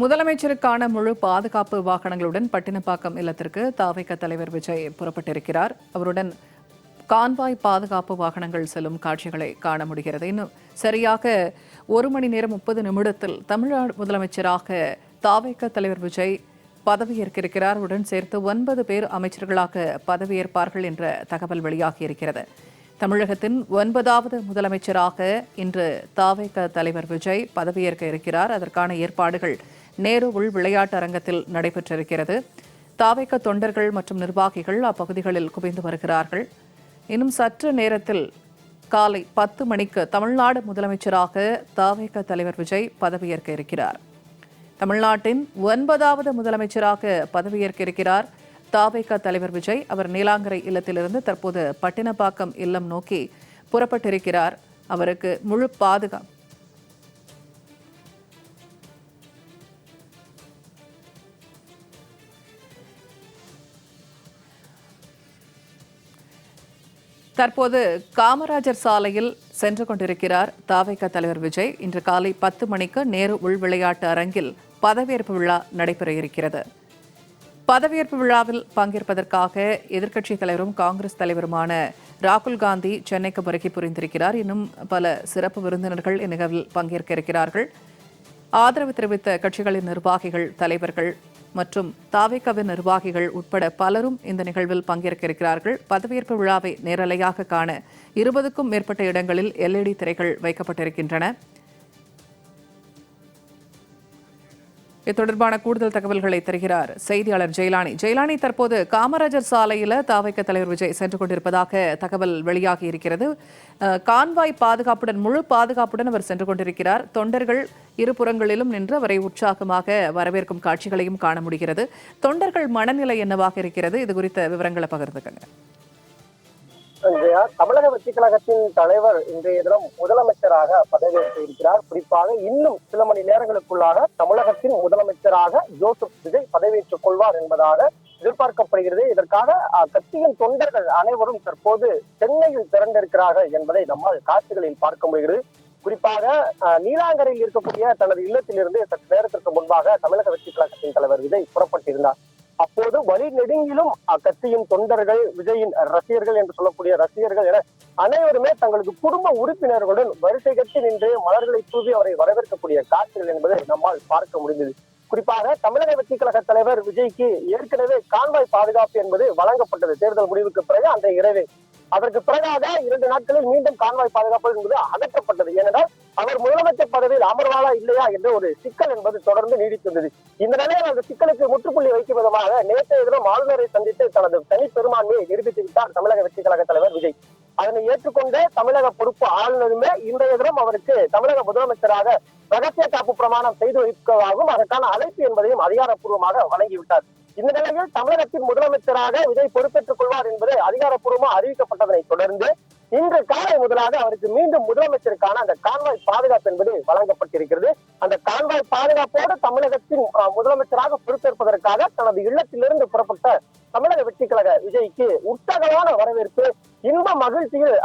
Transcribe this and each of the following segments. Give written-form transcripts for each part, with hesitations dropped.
முதலமைச்சருக்கான முழு பாதுகாப்பு வாகனங்களுடன் பட்டினப்பாக்கம் இல்லத்திற்கு தாவேக தலைவர் விஜய் புறப்பட்டிருக்கிறார். அவருடன் கான்வாய் பாதுகாப்பு வாகனங்கள் செல்லும் காட்சிகளை காண முடிகிறது. இன்னும் சரியாக 1 மணி நேரம் 30 நிமிடத்தில் தமிழ்நாடு முதலமைச்சராக தாவேக தலைவர் விஜய் பதவியேற்க இருக்கிறார். உடன் சேர்த்து 9 பேர் அமைச்சர்களாக பதவியேற்பார்கள் என்ற தகவல் வெளியாகியிருக்கிறது. தமிழகத்தின் 9வது முதலமைச்சராக இன்று தாவேக தலைவர் விஜய் பதவியேற்க இருக்கிறார். அதற்கான ஏற்பாடுகள் நேரு உள் விளையாட்டு அரங்கத்தில் நடைபெற்றிருக்கிறது. தாவேக தொண்டர்கள் மற்றும் நிர்வாகிகள் அப்பகுதிகளில் குவிந்து வருகிறார்கள். இன்னும் சற்று நேரத்தில் காலை 10 மணிக்கு தமிழ்நாடு முதலமைச்சராக தாவேக தலைவர் விஜய் பதவியேற்க இருக்கிறார். தமிழ்நாட்டின் 9வது முதலமைச்சராக பதவியேற்க இருக்கிறார் தாவேக தலைவர் விஜய். அவர் நீலாங்கரை இல்லத்திலிருந்து தற்போது பட்டினப்பாக்கம் இல்லம் நோக்கி புறப்பட்டிருக்கிறார். அவருக்கு முழு பாதுகாப்பு தற்போது காமராஜர் சாலையில் சென்று கொண்டிருக்கிறார் தாவேக தலைவர் விஜய். இன்று காலை 10 மணிக்கு நேரு உள் விளையாட்டு அரங்கில் பதவியேற்பு விழா நடைபெற இருக்கிறது. பதவியேற்பு விழாவில் பங்கேற்பதற்காக எதிர்க்கட்சித் தலைவரும் காங்கிரஸ் தலைவருமான ராகுல் காந்தி சென்னைக்கு வருகை புரிந்திருக்கிறார். இன்னும் பல சிறப்பு விருந்தினர்கள் இந்நிகழ்வில் பங்கேற்க இருக்கிறார்கள். ஆதரவு தெரிவித்த கட்சிகளின் நிர்வாகிகள், தலைவர்கள் மற்றும் தாவேகவின் நிர்வாகிகள் உட்பட பலரும் இந்த நிகழ்வில் பங்கேற்க இருக்கிறார்கள். பதவியேற்பு விழாவை நேரலையாக காண 20க்கும் மேற்பட்ட இடங்களில் LED திரைகள் வைக்கப்பட்டிருக்கின்றன. இது தொடர்பான கூடுதல் தகவல்களை தருகிறார் செய்தியாளர் ஜெயலானி. தற்போது காமராஜர் சாலையில் தாவேக தலைவர் விஜய் சென்று கொண்டிருப்பதாக தகவல் வெளியாகி இருக்கிறது. கான்வாய் பாதுகாப்புடன், முழு பாதுகாப்புடன் அவர் சென்று கொண்டிருக்கிறார். தொண்டர்கள் இருபுறங்களிலும் நின்று அவரை உற்சாகமாக வரவேற்கும் காட்சிகளையும் காண முடிகிறது. தொண்டர்கள் மனநிலை என்னவாக இருக்கிறது? இது குறித்த விவரங்களை பகிர்ந்துக்கங்க. தமிழக வெற்றிக் கழகத்தின் தலைவர் இன்றைய தினம் முதலமைச்சராக பதவியேற்க இருக்கிறார். குறிப்பாக இன்னும் சில மணி நேரங்களுக்குள்ளாக தமிழகத்தின் முதலமைச்சராக ஜோசப் விஜய் பதவியேற்றுக் கொள்வார் என்பதாக எதிர்பார்க்கப்படுகிறது. இதற்காக கட்சியின் தொண்டர்கள் அனைவரும் தற்போது சென்னையில் திரண்டிருக்கிறார்கள் என்பதை நம்மால் காட்சிகளில் பார்க்க முடிகிறது. குறிப்பாக நீலாங்கரையில் இருக்கக்கூடிய தனது இல்லத்திலிருந்து சற்று நேரத்திற்கு முன்பாக தமிழக வெற்றிக் கழகத்தின் தலைவர் விஜய் புறப்பட்டிருந்தார். அப்போது வழி நெடுங்கிலும் அக்கட்சியின் தொண்டர்கள், விஜயின் ரசிகர்கள் என்று சொல்லக்கூடிய ரசிகர்கள் என அனைவருமே தங்களது குடும்ப உறுப்பினர்களுடன் வரிசை கட்டி நின்று மலர்களை தூவி அவரை வரவேற்கக்கூடிய காட்சிகள் என்பதை நம்மால் பார்க்க முடிந்தது. குறிப்பாக தமிழக வெற்றிக் கழக தலைவர் விஜய்க்கு ஏற்கனவே கான்வாய் பாதுகாப்பு என்பது வழங்கப்பட்டது. தேர்தல் முடிவுக்கு பிறகு அந்த இரவே. அதற்கு பிறகாக 2 நாட்களில் மீண்டும் கான்வாய் பாதுகாப்பு என்பது அகற்றப்பட்டது. ஏனென்றால் அவர் முதலமைச்சர் பதவியில் அமர்வாளா இல்லையா என்ற ஒரு சிக்கல் என்பது தொடர்ந்து நீடித்துள்ளது. இந்த நிலையில் அந்த சிக்கலுக்கு முற்றுப்புள்ளி வைக்கும் விதமாக நேற்றைய தினம் ஆளுநரை சந்தித்து தனது தனி பெரும்பான்மையை நிரூபித்து விட்டார் தமிழக வெற்றிக் கழக தலைவர் விஜய். அதனை ஏற்றுக்கொண்ட தமிழக பொறுப்பு ஆளுநருமே இன்றைய தினம் அவருக்கு தமிழக முதலமைச்சராக ரகசிய காப்பு பிரமாணம் செய்து வைப்பதாகவும் அதற்கான அழைப்பு என்பதையும் அதிகாரப்பூர்வமாக வழங்கிவிட்டார். இந்த நிலையில் தமிழகத்தின் முதலமைச்சராக விஜய் பொறுப்பேற்றுக் கொள்வார் என்பது அதிகாரப்பூர்வமாக அறிவிக்கப்பட்டதனை தொடர்ந்து இன்று காலை முதலாக அவருக்கு மீண்டும் முதலமைச்சருக்கான அந்த கான்வாய் பாதுகாப்பு என்பது வழங்கப்பட்டிருக்கிறது. அந்த கான்வாய் பாதுகாப்போடு தமிழகத்தின் முதலமைச்சராக பொறுப்பேற்பதற்காக தனது இல்லத்திலிருந்து புறப்பட்ட தமிழக வெற்றிக் கழக விஜய்க்கு உற்சாகமான வரவேற்பு, இன்ப மகிழ்ச்சியில்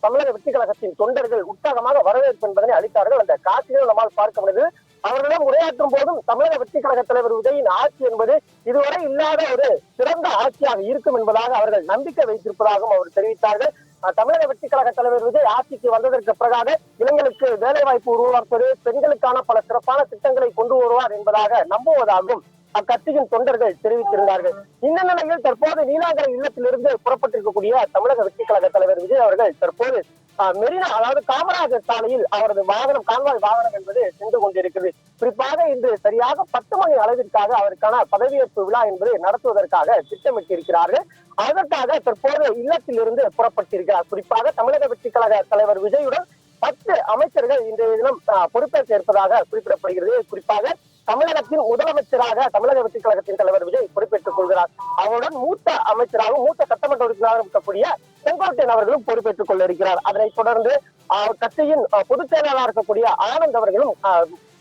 தமிழக வெற்றிக் கழகத்தின் தொண்டர்கள் உற்சாகமாக வரவேற்பு என்பதனை அளித்தார்கள். அந்த காட்சிகளை நம்மால் பார்க்க முடியுது. அவர்களிடம் உரையாற்றும் போதும் தமிழக வெற்றிக் கழக தலைவர் விஜயின் ஆட்சி என்பது இதுவரை இல்லாத ஒரு சிறந்த ஆட்சியாக இருக்கும் என்பதாக அவர்கள் நம்பிக்கை வைத்திருப்பதாகவும் அவர் தெரிவித்தார்கள். தமிழக வெற்றிக் கழக தலைவர் விஜய் ஆட்சிக்கு வந்ததற்கு பிறகாக இளைஞர்களுக்கு வேலை வாய்ப்பு உருவாக்குவது, பெண்களுக்கான பல சிறப்பான திட்டங்களை கொண்டு வருவார் என்பதாக நம்புவதாகவும் அக்கட்சியின் தொண்டர்கள் தெரிவித்திருந்தார்கள். இந்த நிலையில் தற்போது நீலாங்கரை இல்லத்திலிருந்து புறப்பட்டிருக்கக்கூடிய தமிழக வெற்றிக் கழக தலைவர் விஜய் அவர்கள் தற்போது மெரினா, அதாவது காமராஜர் சாலையில் அவரது வாகனம், கான்வாய் வாகனம் என்பது சென்று கொண்டிருக்கிறது. குறிப்பாக இன்று சரியாக 10 மணி அளவிற்காக அவருக்கான பதவியேற்பு விழா என்பது நடத்துவதற்காக திட்டமிட்டிருக்கிறார்கள். அதற்காக தற்போது இல்லத்திலிருந்து புறப்பட்டிருக்கிறார். குறிப்பாக தமிழக வெற்றிக் கழக தலைவர் விஜயுடன் 10 அமைச்சர்கள் இன்றைய தினம் பொறுப்பேற்க இருப்பதாக குறிப்பிடப்படுகிறது. குறிப்பாக தமிழகத்தின் முதலமைச்சராக தமிழக வெற்றிக் கழகத்தின் தலைவர் விஜய் பொறுப்பேற்றுக் கொள்கிறார். அவருடன் மூத்த அமைச்சராகவும் மூத்த சட்டமன்ற உறுப்பினராக இருக்கக்கூடிய செங்கோட்டையன் அவர்களும் பொறுப்பேற்றுக் கொள்ள இருக்கிறார். அதனைத் தொடர்ந்து கட்சியின் பொதுச் செயலாளராக இருக்கக்கூடிய ஆனந்த் அவர்களும்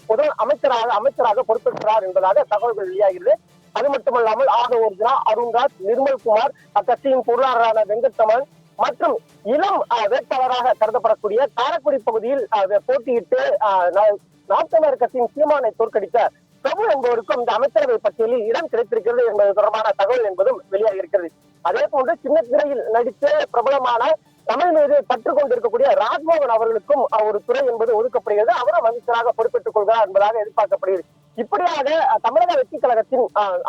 முதல் அமைச்சராக பொறுப்பேற்கிறார் என்பதாக தகவல்கள் வெளியாகிறது. அது மட்டுமல்லாமல் ஆதவர்ஜுனா, அருண்ராஜ், நிர்மல்குமார், அக்கட்சியின் பொருளாளரான வெங்கட்ரமன் மற்றும் இளம் வேட்பாளராக கருதப்படக்கூடிய காரைக்குடி பகுதியில் போட்டியிட்டு நாம் தமிழர் கட்சியின் சீமானை தோற்கடித்த பிரபு என்பவருக்கும் இந்த அமைச்சரவை பட்டியலில் இடம் கிடைத்திருக்கிறது என்பது தொடர்பான தகவல் என்பதும் வெளியாகி இருக்கிறது. அதே போன்று சின்ன திரையில் நடித்து பிரபலமான தமிழ் மீது பற்று கொண்டிருக்கக்கூடிய ராஜ்மோகன் அவர்களுக்கும் ஒரு துறை என்பது ஒதுக்கப்படுகிறது. அவரும் அமைச்சராக பொறுப்பேற்றுக் கொள்கிறார் என்பதாக எதிர்பார்க்கப்படுகிறது. இப்படியாக தமிழக வெற்றி கழகத்தின்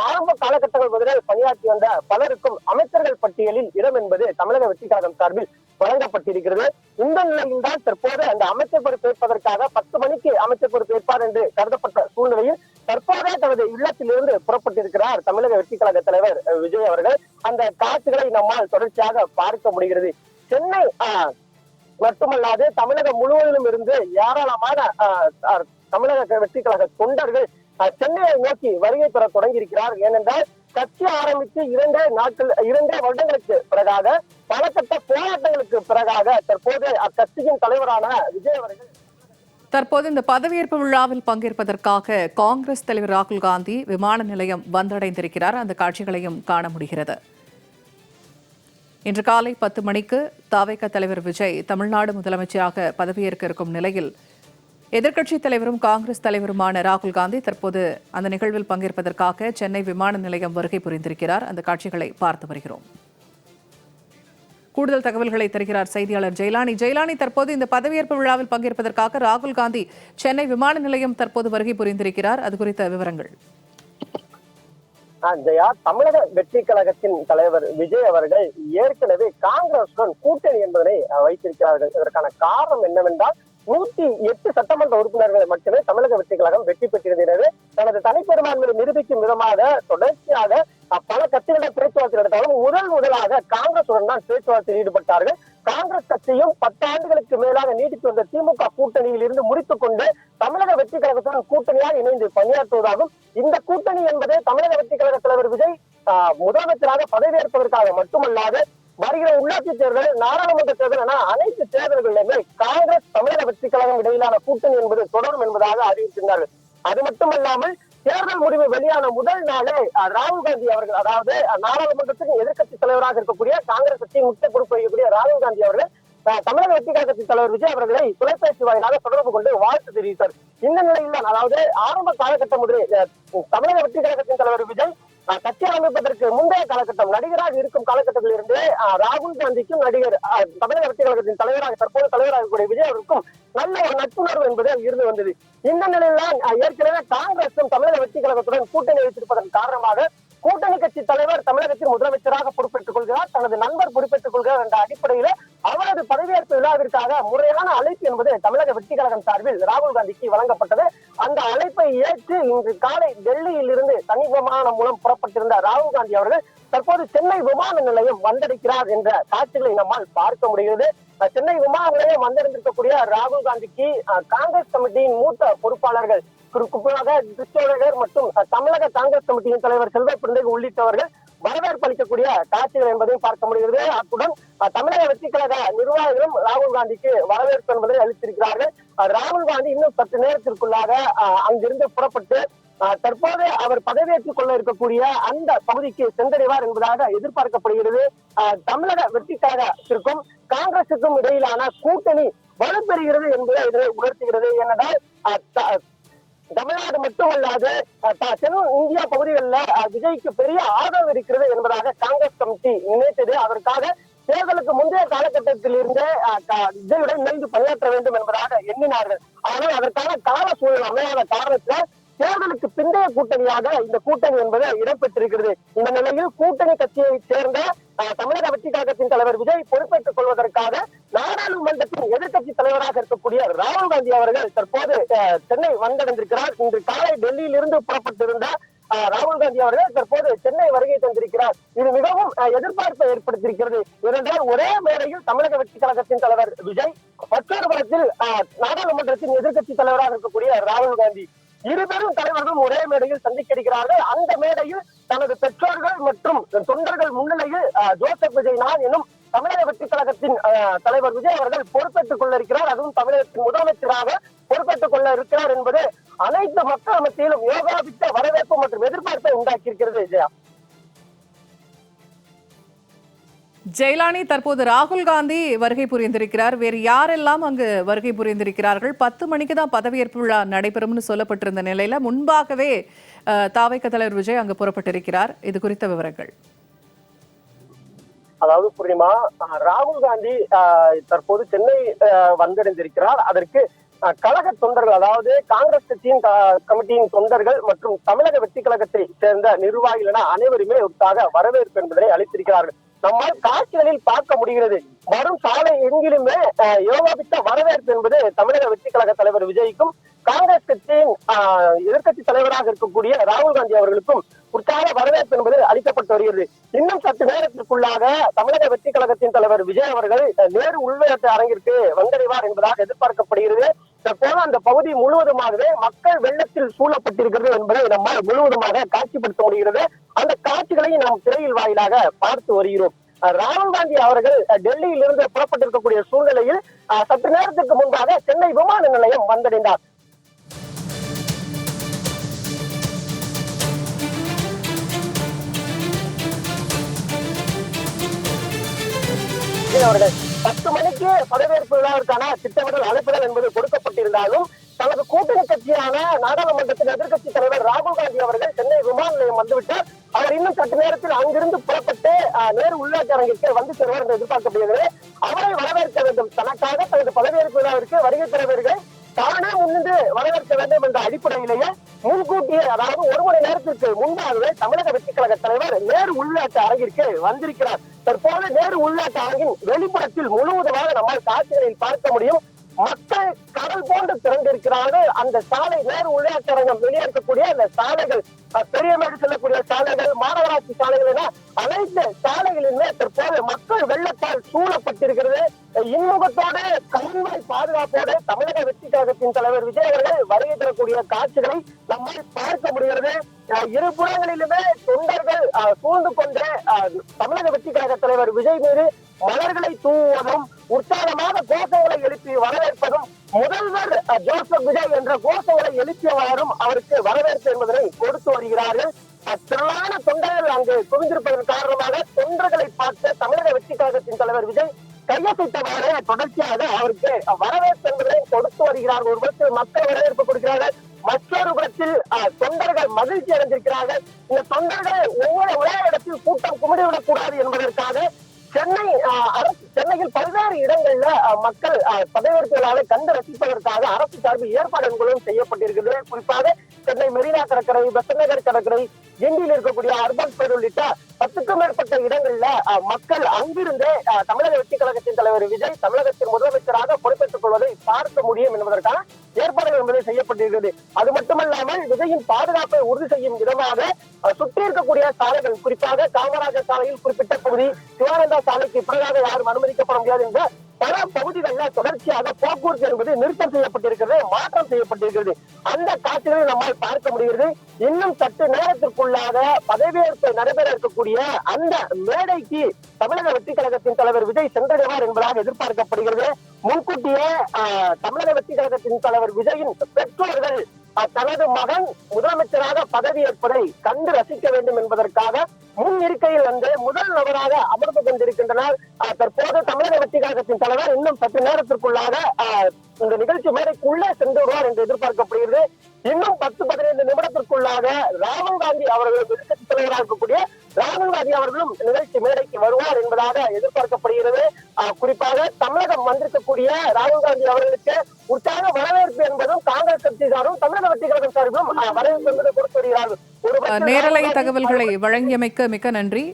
ஆரம்ப காலகட்டங்கள் முதலில் பணியாற்றி வந்த பலருக்கும் அமைச்சர்கள் பட்டியலில் இடம் என்பது தமிழக வெற்றி கழகம் சார்பில் வழங்கப்பட்டிருக்கிறது. இந்த நிலையில் தான் தற்போது அந்த அமைச்சர் பொறுப்பேற்பதற்காக 10 மணிக்கு அமைச்சர் பொறுப்பேற்பார் என்று கருதப்பட்ட சூழ்நிலையில் தற்போதே தனது இல்லத்திலிருந்து புறப்பட்டிருக்கிறார் தமிழக வெற்றி கழக தலைவர் விஜய் அவர்கள். அந்த காட்சிகளை நம்மால் தொடர்ச்சியாக பார்க்க முடிகிறது. சென்னை மட்டுமல்லாது தமிழகம் முழுவதிலும் இருந்து ஏராளமான தமிழக வெற்றி கழக தொண்டர்கள் சென்னையை நோக்கி வருகை பெற தொடங்கி இருக்கிறார். ஏனென்றால் கட்சி ஆரம்பித்து 2 வருடங்களுக்கு பிறகாக பல கட்ட போராட்டங்களுக்கு பிறகாக தற்போது அக்கட்சியின் தலைவரான விஜய் அவர்கள் தற்போது இந்த பதவியேற்பு விழாவில் பங்கேற்பதற்காக காங்கிரஸ் தலைவர் ராகுல் காந்தி விமான நிலையம் வந்தடைந்திருக்கிறார். அந்த காட்சிகளையும் காண முடிகிறது. இன்று காலை 10 மணிக்கு தவிக தலைவர் விஜய் தமிழ்நாடு முதலமைச்சராக பதவியேற்க இருக்கும் நிலையில் எதிர்க்கட்சித் தலைவரும் காங்கிரஸ் தலைவருமான ராகுல் காந்தி தற்போது அந்த நிகழ்வில் பங்கேற்பதற்காக சென்னை விமான நிலையம் வருகை புரிந்திருக்கிறார். அந்த காட்சிகளை பார்த்து வருகிறோம். கூடுதல் தகவல்களை தருகிறார் செய்தியாளர் ஜெயலானி. ஜெயலானி, தற்போது இந்த பதவியேற்பு விழாவில் பங்கேற்பதற்காக ராகுல் காந்தி சென்னை விமான நிலையம் தற்போது வருகை புரிந்திருக்கிறார். அது குறித்த விவரங்கள். ஜெயா, தமிழக வெற்றி கழகத்தின் தலைவர் விஜய் அவர்கள் ஏற்கனவே காங்கிரசுடன் கூட்டணி என்பதனை வைத்திருக்கிறார்கள். இதற்கான காரணம் என்னவென்றால் 108 சட்டமன்ற உறுப்பினர்களை மட்டுமே தமிழக வெற்றி கழகம் வெற்றி பெற்றிருந்தது. தனது தனிப்பெரும்பான்மையை நிரூபிக்கும் விதமாக தொடர்ச்சியாக பல கட்சிகளிடம் பேச்சுவார்த்தை நடத்தாலும் முதலாக காங்கிரசுடன் தான் பேச்சுவார்த்தையில் ஈடுபட்டார்கள். காங்கிரஸ் கட்சியும் 10 ஆண்டுகளுக்கு மேலாக நீடித்து வந்த திமுக கூட்டணியில் இருந்து முறித்துக் கொண்டு தமிழக வெற்றி கழகத்துடன் கூட்டணியாக இணைந்து பணியாற்றுவதாகும். இந்த கூட்டணி என்பது தமிழக வெற்றி கழக தலைவர் விஜய் முதலமைச்சராக பதவியேற்பதற்காக மட்டுமல்லாது வருகிற உள்ளாட்சி தேர்தல், நாடாளுமன்ற தேர்தல் என அனைத்து தேர்தல்களிலுமே காங்கிரஸ் தமிழக வெற்றி கழகம் இடையிலான கூட்டணி என்பது தொடரும் என்பதாக அறிவித்திருந்தார்கள். அது மட்டுமல்லாமல் தேர்தல் முடிவு வெளியான முதல் நாளே ராகுல் காந்தி அவர்கள், அதாவது நாடாளுமன்றத்தின் எதிர்க்கட்சி தலைவராக இருக்கக்கூடிய காங்கிரஸ் கட்சியின் முக்கிய பொறுப்பு வகிக்கக்கூடிய ராகுல் காந்தி அவர்கள் தமிழக வெற்றி கழகத்தின் தலைவர் விஜய் அவர்களை தொலைபேசி வாயிலாக தொடர்பு கொண்டு வாழ்த்து தெரிவித்தார். இந்த நிலையில் தான், அதாவது ஆரம்ப காலகட்டம் முதலே தமிழக வெற்றி கழகத்தின் தலைவர் விஜய் கட்சி அமைப்பதற்கு முந்தைய காலகட்டம் நடிகராக இருக்கும் காலகட்டத்தில் இருந்து ராகுல் காந்திக்கும் தமிழக வெற்றி கழகத்தின் தலைவராக தற்போது தலைவராக கூடிய விஜய் அவருக்கும் நல்ல ஒரு நட்புணர்வு என்பது இருந்து வந்தது. இந்த நிலையில்தான் ஏற்கனவே காங்கிரசும் தமிழக வெற்றி கழகத்துடன் கூட்டணி வைத்திருப்பதன் காரணமாக கூட்டணி கட்சி தலைவர் தமிழகத்தின் முதலமைச்சராக பொறுப்பேற்றுக் கொள்கிறார், தனது நண்பர் பொறுப்பேற்றுக் கொள்கிறார் என்ற அடிப்படையில அவரது பதவியேற்பு விழாவிற்காக முறையான அழைப்பு என்பது தமிழக வெற்றி கழகம் சார்பில் ராகுல் காந்திக்கு வழங்கப்பட்டது. அந்த அழைப்பை ஏற்று இன்று காலை டெல்லியில் இருந்து தனி விமானம் மூலம் புறப்பட்டிருந்த ராகுல் காந்தி அவர்கள் தற்போது சென்னை விமான நிலையம் வந்தடைக்கிறார் என்ற காட்சிகளை நம்மால் பார்க்க முடிகிறது. சென்னை விமான நிலையம் வந்திருந்திருக்கக்கூடிய ராகுல் காந்திக்கு காங்கிரஸ் கமிட்டியின் மூத்த பொறுப்பாளர்கள் குறிப்பாக கிருஷ்ணநகர் மற்றும் தமிழக காங்கிரஸ் கமிட்டியின் தலைவர் செல்வ பிறந்தகை உள்ளிட்டவர்கள் வரவேற்பு அளிக்கக்கூடிய காட்சிகள் என்பதையும் பார்க்க முடிகிறது. அத்துடன் தமிழக வெற்றி கழக நிர்வாகிகளும் ராகுல் காந்திக்கு வரவேற்பு என்பதை அளித்திருக்கிறார்கள். ராகுல் காந்தி இன்னும் 10 நேரத்திற்குள்ளாக அங்கிருந்து புறப்பட்டு தற்போது அவர் பதவியேற்றுக் கொள்ள இருக்கக்கூடிய அந்த பகுதிக்கு சென்றடைவார் என்பதாக எதிர்பார்க்கப்படுகிறது. தமிழக வெற்றி கழகத்திற்கும் காங்கிரசுக்கும் இடையிலான கூட்டணி வலுப்பெறுகிறது என்பதை இதனை உணர்த்துகிறது. ஏனென்றால் தமிழ்நாடு மட்டுமல்லாது தென் இந்தியா பகுதிகளில் விஜய்க்கு பெரிய ஆதரவு இருக்கிறது என்பதாக காங்கிரஸ் கமிட்டி நினைத்தது. அதற்காக தேர்தலுக்கு முந்தைய காலகட்டத்தில் இருந்து விஜயுடன் இணைந்து பணியாற்ற வேண்டும் என்பதாக எண்ணினார்கள். ஆனால் அதற்கான கால சூழல் அமையாத காரணத்தினால் தேர்தலுக்கு பிந்தைய கூட்டணியாக இந்த கூட்டணி என்பது இடம்பெற்றிருக்கிறது. இந்த நிலையில் கூட்டணி கட்சியை சேர்ந்த தமிழக வெற்றி கழகத்தின் தலைவர் விஜய் பொறுப்பேற்றுக் கொள்வதற்காக நாடாளுமன்றத்தின் எதிர்க்கட்சி தலைவராக இருக்கக்கூடிய ராகுல் காந்தி அவர்கள் தற்போது சென்னை வந்தடைந்திருக்கிறார். இன்று காலை டெல்லியில் இருந்து புறப்பட்டிருந்த ராகுல் காந்தி அவர்கள் தற்போது சென்னை வருகை தந்திருக்கிறார். இது மிகவும் எதிர்பார்ப்பை ஏற்படுத்தியிருக்கிறது. ஏனென்றால் ஒரே மேடையில் தமிழக வெற்றி கழகத்தின் தலைவர் விஜய், மற்றொரு புறத்தில் நாடாளுமன்றத்தின் எதிர்க்கட்சி தலைவராக இருக்கக்கூடிய ராகுல் காந்தி, இருபெரும் தலைவர்களும் ஒரே மேடையில் சந்திக்கிறார்கள். அந்த மேடையில் தனது பெற்றோர்கள் மற்றும் தொண்டர்கள் முன்னிலையில் ஜோசப் விஜய் நான் எனும் தமிழக வெற்றி கழகத்தின் தலைவர் விஜய் அவர்கள் பொறுப்பேற்றுக் கொள்ள இருக்கிறார். அதுவும் தமிழகத்தின் முதலமைச்சராக பொறுப்பேற்றுக் கொள்ள இருக்கிறார் என்பது அனைத்து மக்கள் மத்தியிலும் யோகாபித்த வரவேற்பு மற்றும் எதிர்பார்ப்பை உண்டாக்கி இருக்கிறது. விஜயா, ஜெயலானி, தற்போது ராகுல் காந்தி வருகை புரிந்திருக்கிறார். வேறு யாரெல்லாம் அங்கு வருகை புரிந்திருக்கிறார்கள்? 10 மணிக்கு தான் பதவியேற்பு விழா நடைபெறும்னு சொல்லப்பட்டிருந்த நிலையில முன்பாகவே தாவேக தலைவர் விஜய் அங்கு புறப்பட்டிருக்கிறார். இது குறித்த விவரங்கள். அதாவது பூர்ணிமா, ராகுல் காந்தி தற்போது சென்னை வந்தடைந்திருக்கிறார். அதற்கு கழக தொண்டர்கள், அதாவது காங்கிரஸ் கட்சியின் கமிட்டியின் தொண்டர்கள் மற்றும் தமிழக வெற்றி கழகத்தை சேர்ந்த நிர்வாகிகள் என அனைவருமே ஒருத்தாக வரவேற்பு என்பதை அளித்திருக்கிறார்கள். நம்மால் காட்சிகளில் பார்க்க முடிகிறது. வரும் சாலை எங்கிலுமே யோகாபித்த வரவேற்பு என்பது தமிழக வெற்றி கழக தலைவர் விஜய்க்கும் காங்கிரஸ் கட்சியின் எதிர்கட்சி தலைவராக இருக்கக்கூடிய ராகுல் காந்தி அவர்களுக்கும் உற்சாக வரவேற்பு என்பது அளிக்கப்பட்டு வருகிறது. இன்னும் சற்று நேரத்திற்குள்ளாக தமிழக வெற்றி கழகத்தின் தலைவர் விஜய் அவர்கள் நேரு உள்விளையாட்டு அரங்கிற்கு வந்தடைவார் என்பதாக எதிர்பார்க்கப்படுகிறது. தற்போது அந்த பகுதி முழுவதுமாகவே மக்கள் வெள்ளத்தில் சூழப்பட்டிருக்கிறது என்பதை நம்மால் முழுவதுமாக காட்சிப்படுத்த முடிகிறது. அந்த காட்சிகளை நாம் திரையில் வாயிலாக பார்த்து வருகிறோம். ராகுல் காந்தி அவர்கள் டெல்லியில் இருந்து புறப்பட்டிருக்கக்கூடிய சூழ்நிலையில் சற்று நேரத்திற்கு முன்பாக சென்னை விமான நிலையம் வந்தடைந்தார். அவர்கள் 10 மணிக்கு பதவியேற்பு விழாவிற்கான திட்டமிடல் அழைப்புகள் என்பது கொடுக்கப்பட்டிருந்தாலும் தனது கூட்டணி கட்சியான நாடாளுமன்றத்தின் எதிர்கட்சி தலைவர் ராகுல் காந்தி அவர்கள் சென்னை விமான நிலையம் வந்துவிட்டார். அவர் இன்னும் சற்று நேரத்தில் அங்கிருந்து புறப்பட்டு நேரு உள்நாட்டு அரங்கிற்கு வந்து செல்வார் என்று எதிர்பார்க்கப்படுகிறது. அவரை வரவேற்க வேண்டும், தனக்காக தனது பதவியேற்பு விழாவிற்கு வருகை தலைவர்களை தானே முன்னின்று வரவேற்க வேண்டும் என்ற அடிப்படையிலேயே முன்கூட்டியே, அதாவது 1 மணி நேரத்திற்கு முன்பாகவே தமிழக வெற்றி கழக தலைவர் நேரு உள்நாட்டு அரங்கிற்கு வந்திருக்கிறார். தற்போது நேரு உள்நாட்டு அரங்கின் வெளிப்புறத்தில் முழுவதுமாக நம்மால் காட்சிகளில் பார்க்க முடியும். மக்கள் கடல் போன்று திறந்திருக்கிறார்கள். அந்த சாலை, நேரு விளையாட்டு அரங்கம் வெளியே இருக்கக்கூடிய அந்த சாலைகள், பெரியமேடு செல்லக்கூடிய சாலைகள், மாநகராட்சி சாலைகள் என அனைத்து சாலைகளிலுமே தற்போது மக்கள் வெள்ளத்தால் சூழப்பட்டிருக்கிறது. இன்முகத்தோடு கண்வாய் பாதுகாப்போடு தமிழக வெற்றி கழகத்தின் தலைவர் விஜய் அவர்கள் வருகை தரக்கூடிய காட்சிகளை நம்மால் பார்க்க முடிகிறது. இரு புறங்களிலுமே தொண்டர்கள் சூழ்ந்து கொண்டு தமிழக வெற்றி கழக தலைவர் விஜய் மீது மலர்களை தூவுவதும் உற்சாகமாக கோஷங்களை எழுப்பி வரவேற்பதும், முதல்வர் ஜோசப் விஜய் என்ற கோஷங்களை எழுப்பியவாறும் அவருக்கு வரவேற்பு என்பதனை கொடுத்து வருகிறார்கள். திரளான தொண்டர்கள் அங்கு குவிந்திருப்பதன் காரணமாக தொண்டர்களை பார்த்து தமிழக வெற்றி கழகத்தின் தலைவர் விஜய் கையசைத்தவாறு தொடர்ச்சியாக அவருக்கு வரவேற்பு என்பதை கொடுத்து வருகிறார்கள். ஒரு புறத்தில் மக்கள் வரவேற்பு கொடுக்கிறார்கள், மற்றொரு புறத்தில் தொண்டர்கள் மகிழ்ச்சி அடைந்திருக்கிறார்கள். இந்த தொண்டர்கள் ஒவ்வொரு ஒரே இடத்தில் கூட்டம் குமிடிவிடக் கூடாது என்பதற்காக சென்னையில் பல்வேறு இடங்கள்ல மக்கள் பதவியேற்பு விழாவை கண்டு ரசிப்பதற்காக அரசு சார்பில் ஏற்பாடுகளும் செய்யப்பட்டிருக்கிறது. குறிப்பாக சென்னை மெரினா கடற்கரை, பெசன்ட் நகர் கடற்கரை, கிண்டியில் இருக்கக்கூடிய அர்பன் பேர் உள்ளிட்ட 10க்கும் மேற்பட்ட இடங்கள்ல மக்கள் அங்கிருந்தே தமிழக வெற்றி கழகத்தின் தலைவர் விஜய் தமிழகத்தின் முதலமைச்சராக பொறுப்பேற்றுக் கொள்வதை பார்க்க முடியும் என்பதற்கான ஏற்பாடுகள் என்பதை செய்யப்பட்டிருக்கிறது. அது மட்டுமல்லாமல் விஜயின் பாதுகாப்பை உறுதி செய்யும் விதமாக சுற்றி இருக்கக்கூடிய சாலைகள், குறிப்பாக காமராஜர் சாலையில் குறிப்பிட்ட பகுதி, சிவானந்தா சாலைக்கு பிறகாக யாரும் அனுமதிக்கப்பட முடியாது என்ற பல பகுதிகளில் தொடர்ச்சியாக போக்குவரத்து என்பது நிறுத்தம் செய்யப்பட்டிருக்கிறது, மாற்றம் செய்யப்பட்டிருக்கிறது. அந்த காட்சிகளை நம்மால் பார்க்க முடிகிறது. இன்னும் சற்று நேரத்திற்குள்ளாக பதவியேற்பு நடைபெற இருக்கக்கூடிய அந்த மேடைக்கு தமிழக வெற்றி கழகத்தின் தலைவர் விஜய் சென்றடைவார் என்பதாக எதிர்பார்க்கப்படுகிறது. முன்கூட்டியே தமிழக வெற்றி கழகத்தின் தலைவர் விஜயின் பெற்றோர்கள் தனது மகன் முதலமைச்சராக பதவியேற்பதை கண்டு ரசிக்க வேண்டும் என்பதற்காக முன் இருக்கையில் வந்து முதல் நபராக அமர்ந்து கொண்டிருக்கின்றனர். தற்போது தமிழக வெற்றி கழகத்தின் தலைவர் இன்னும் சற்று நேரத்திற்குள்ளாக இந்த நிகழ்ச்சி மேடைக்குள்ளே சென்று வருவார் என்று எதிர்பார்க்கப்படுகிறது. இன்னும் 10-15 நிமிடத்திற்குள்ளாக ராகுல் காந்தி அவர்கள் எதிர்கட்சி தலைவராக இருக்கக்கூடிய ராகுல் காந்தி அவர்களும் நிகழ்ச்சி மேடைக்கு வருவார் என்பதாக எதிர்பார்க்கப்படுகிறது. குறிப்பாக தமிழகம் வந்திருக்கக்கூடிய ராகுல் காந்தி அவர்களுக்கு உற்சாக வரவேற்பு என்பதும் காங்கிரஸ் கட்சி சார்பும் தமிழக வெற்றி கழகம் சார்பிலும் வரவேற்பு என்பதை கொடுத்து வருகிறார்கள். நேரலை தகவல்களை வழங்கியமைக்க மிக்க நன்றி.